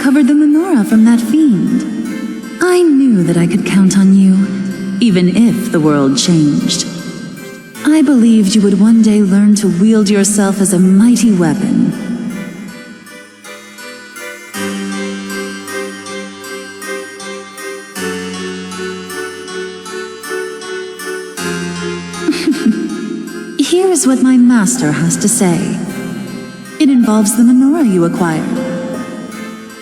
recovered the menorah from that fiend. I knew that I could count on you, even if the world changed. I believed you would one day learn to wield yourself as a mighty weapon. Here's what my master has to say. It involves the menorah you acquired.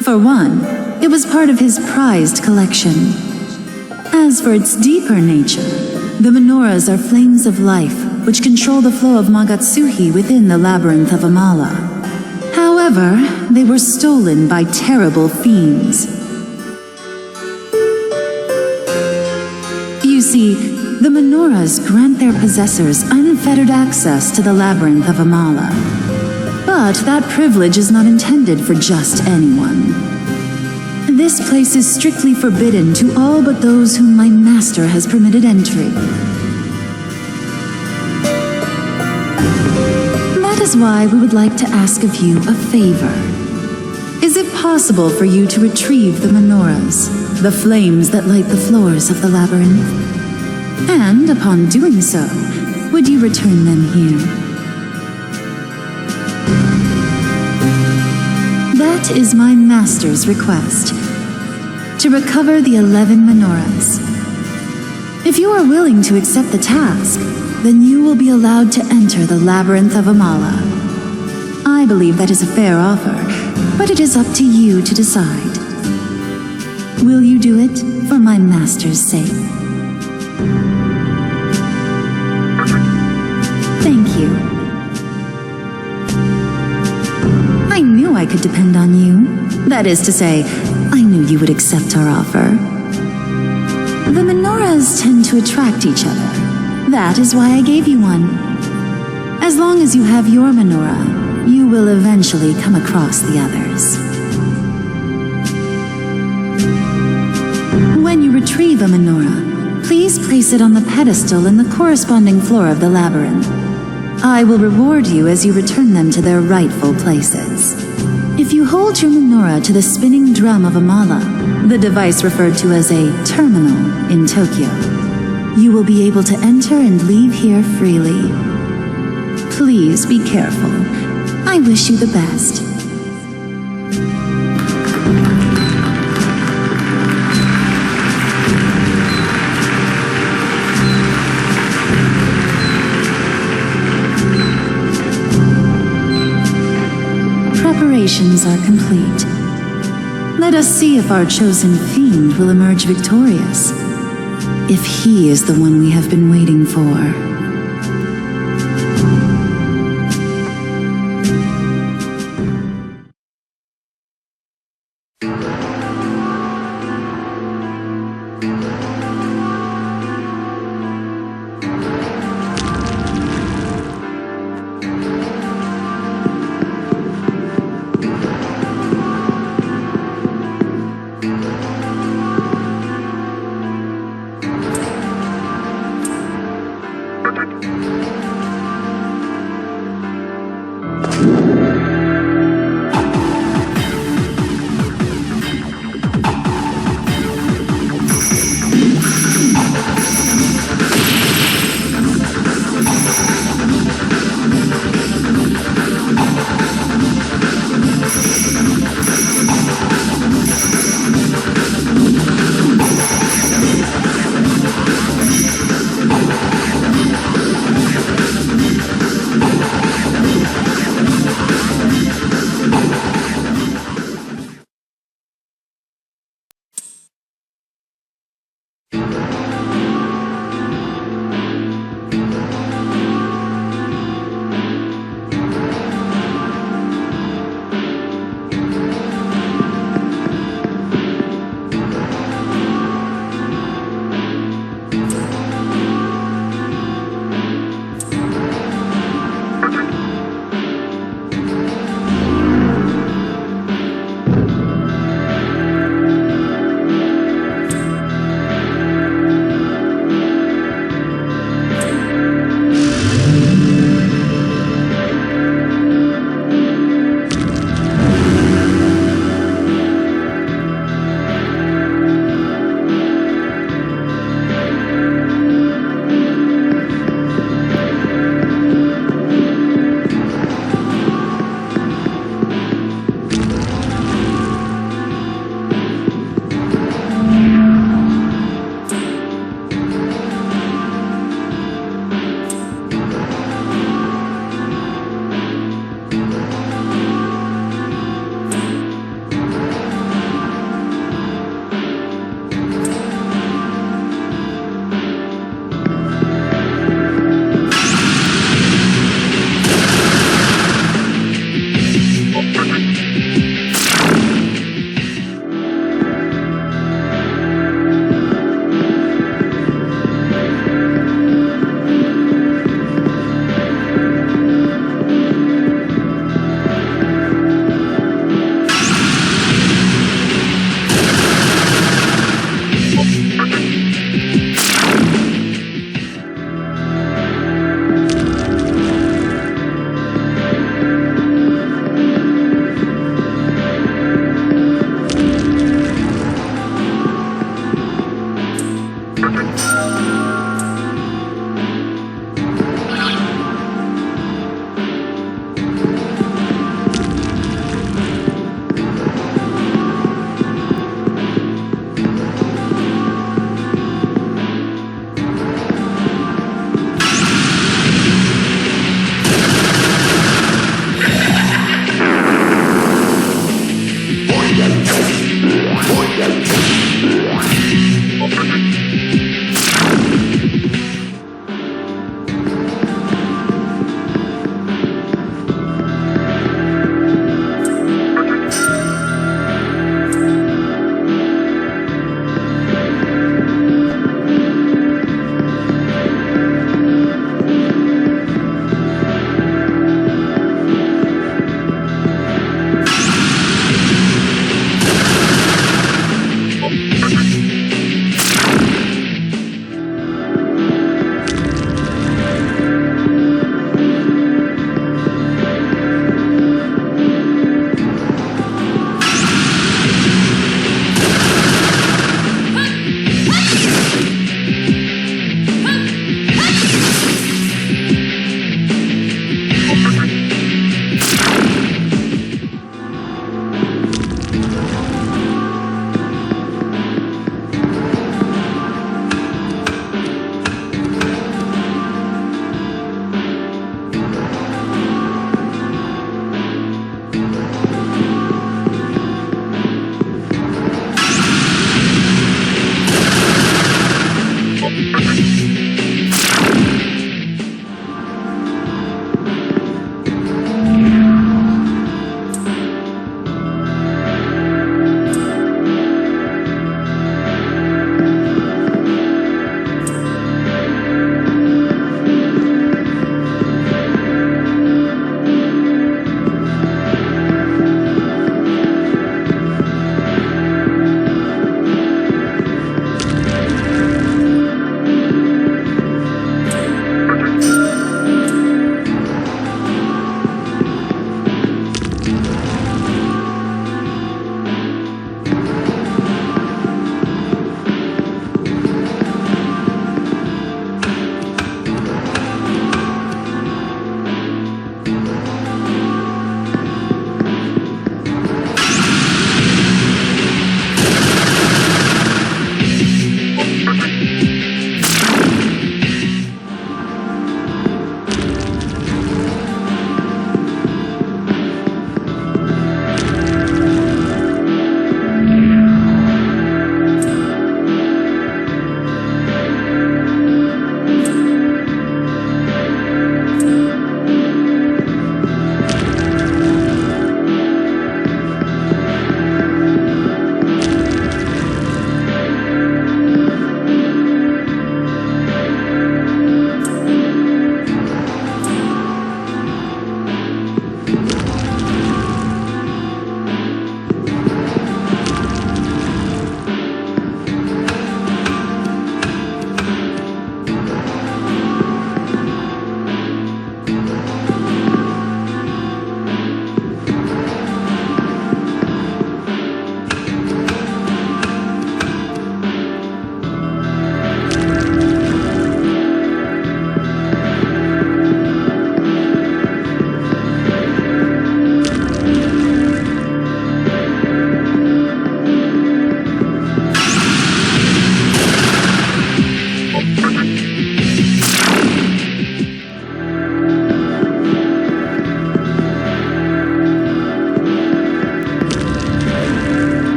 For one, it was part of his prized collection. As for its deeper nature, the menorahs are flames of life which control the flow of Magatsuhi within the labyrinth of Amala. However, they were stolen by terrible fiends. You see, the menorahs grant their possessors unfettered access to the labyrinth of Amala. But that privilege is not intended for just anyone. This place is strictly forbidden to all but those whom my master has permitted entry. That is why we would like to ask of you a favor. Is it possible for you to retrieve the menorahs, the flames that light the floors of the labyrinth? And upon doing so, would you return them here? That is my master's request. To recover the 11 menorahs. If you are willing to accept the task, then you will be allowed to enter the labyrinth of Amala. I believe that is a fair offer, but it is up to you to decide. Will you do it for my master's sake? Thank you. I knew I could depend on you. That is to say, I knew you would accept our offer. The menorahs tend to attract each other. That is why I gave you one. As long as you have your menorah, you will eventually come across the others. When you retrieve a menorah, please place it on the pedestal in the corresponding floor of the labyrinth. I will reward you as you return them to their rightful places. If you hold your menorah to the spinning drum of Amala, the device referred to as a terminal in Tokyo, you will be able to enter and leave here freely. Please be careful. I wish you the best. Preparations are complete. Let us see if our chosen fiend will emerge victorious. If he is the one we have been waiting for.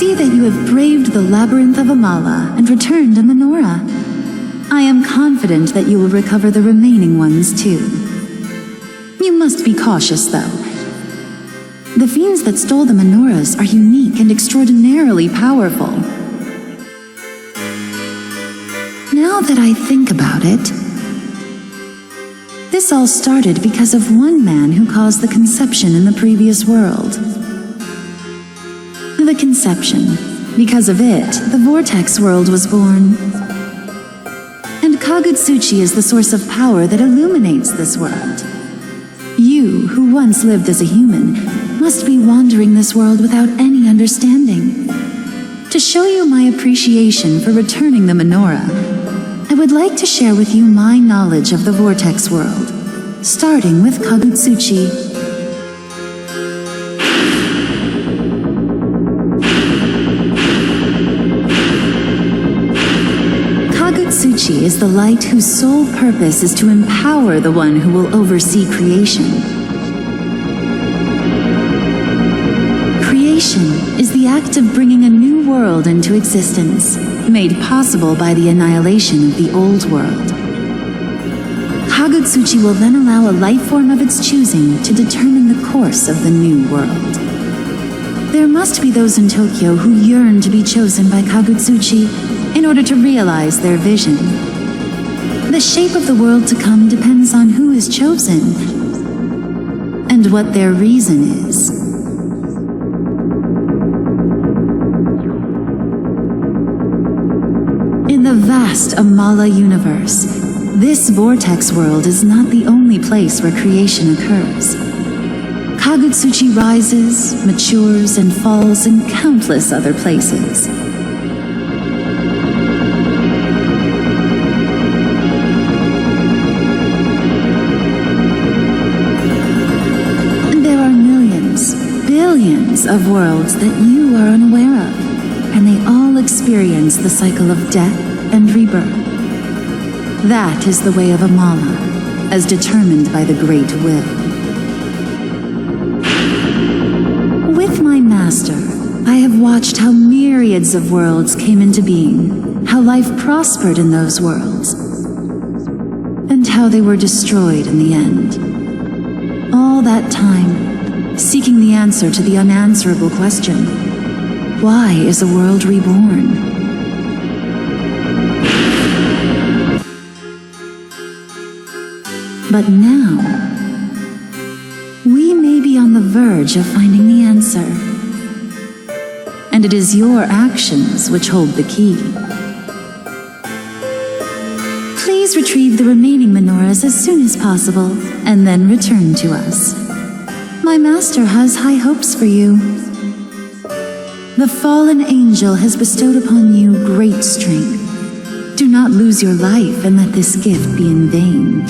see that you have braved the labyrinth of Amala and returned a menorah. I am confident that you will recover the remaining ones too. You must be cautious, though. The fiends that stole the menorahs are unique and extraordinarily powerful. Now that I think about it, this all started because of one man who caused the conception in the previous world. The conception. Because of it, the vortex world was born. And Kagutsuchi is the source of power that illuminates this world. You, who once lived as a human, must be wandering this world without any understanding. To show you my appreciation for returning the menorah, I would like to share with you my knowledge of the vortex world, starting with Kagutsuchi. Kagutsuchi is the light whose sole purpose is to empower the one who will oversee creation. Creation is the act of bringing a new world into existence, made possible by the annihilation of the old world. Kagutsuchi will then allow a life form of its choosing to determine the course of the new world. There must be those in Tokyo who yearn to be chosen by Kagutsuchi in order to realize their vision. The shape of the world to come depends on who is chosen and what their reason is. In the vast Amala universe, this vortex world is not the only place where creation occurs. Kagutsuchi rises, matures, and falls in countless other places. There are millions, billions of worlds that you are unaware of, and they all experience the cycle of death and rebirth. That is the way of Amala, as determined by the Great Will. With my master, I have watched how myriads of worlds came into being, how life prospered in those worlds, and how they were destroyed in the end. All that time, seeking the answer to the unanswerable question, why is a world reborn? But now, we may be on the verge of finding the answer. And it is your actions which hold the key. Please retrieve the remaining menorahs as soon as possible, and then return to us. My master has high hopes for you. The fallen angel has bestowed upon you great strength. Do not lose your life and let this gift be in vain.